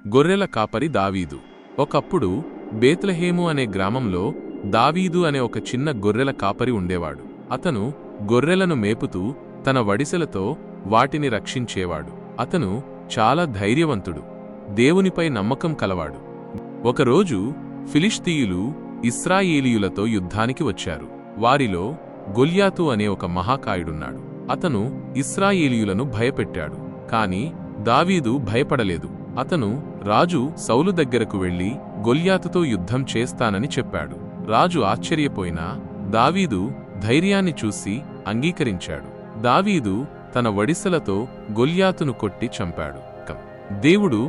గొర్రెల కాపరి దావీదు. ఒకప్పుడు బేత్లెహేము అనే గ్రామంలో దావీదు అనే ఒక చిన్న గొర్రెల కాపరి ఉండేవాడు. అతను గొర్రెలను మేపుతూ తన వడిసెలతో వాటిని రక్షించేవాడు. అతను చాలా ధైర్యవంతుడు, దేవునిపై నమ్మకం కలవాడు. ఒకరోజు ఫిలిష్తీయులు ఇశ్రాయేలీయులతో యుద్ధానికి వచ్చారు. వారిలో గొల్యాతు అనే ఒక మహాకాయుడున్నాడు. అతను ఇశ్రాయేలీయులను భయపెట్టాడు. కాని దావీదు భయపడలేదు. అతను రాజు సౌలు దగ్గరకు వెళ్లి గొల్యాతుతో యుద్ధం చేస్తానని చెప్పాడు. రాజు ఆశ్చర్యపోయినా దావీదు ధైర్యాన్ని చూసి అంగీకరించాడు. దావీదు తన వడిసెలతో గొల్యాతును కొట్టి చంపాడు. దేవుడు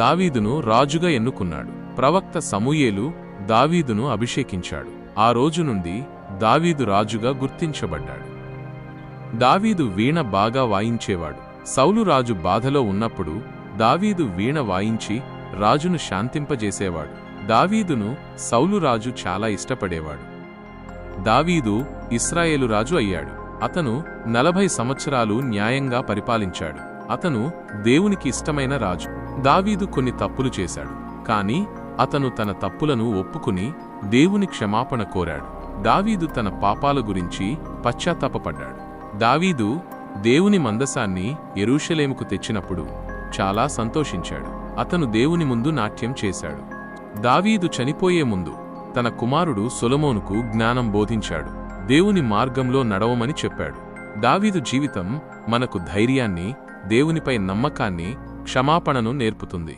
దావీదును రాజుగా ఎన్నుకున్నాడు. ప్రవక్త సమూయేలు దావీదును అభిషేకించాడు. ఆ రోజు నుండి దావీదు రాజుగా గుర్తించబడ్డాడు. దావీదు వీణ బాగా వాయించేవాడు. సౌలు రాజు బాధలో ఉన్నప్పుడు దావీదు వీణ వాయించి రాజును శాంతింపజేసేవాడు. దావీదును సౌలు రాజు చాలా ఇష్టపడేవాడు. దావీదు ఇశ్రాయేలు రాజు అయ్యాడు. అతను 40 సంవత్సరాలు న్యాయంగా పరిపాలించాడు. అతను దేవునికి ఇష్టమైన రాజు. దావీదు కొన్ని తప్పులు చేశాడు, కాని అతను తన తప్పులను ఒప్పుకుని దేవుని క్షమాపణ కోరాడు. దావీదు తన పాపాల గురించి పశ్చాత్తాపపడ్డాడు. దావీదు దేవుని మందసాన్ని యెరూషలేముకు తెచ్చినప్పుడు చాలా సంతోషించాడు. అతను దేవుని ముందు నాట్యం చేశాడు. దావీదు చనిపోయే ముందు తన కుమారుడు సొలొమోనుకు జ్ఞానం బోధించాడు. దేవుని మార్గంలో నడవమని చెప్పాడు. దావీదు జీవితం మనకు ధైర్యాన్ని, దేవునిపై నమ్మకాన్ని, క్షమాపణను నేర్పుతుంది.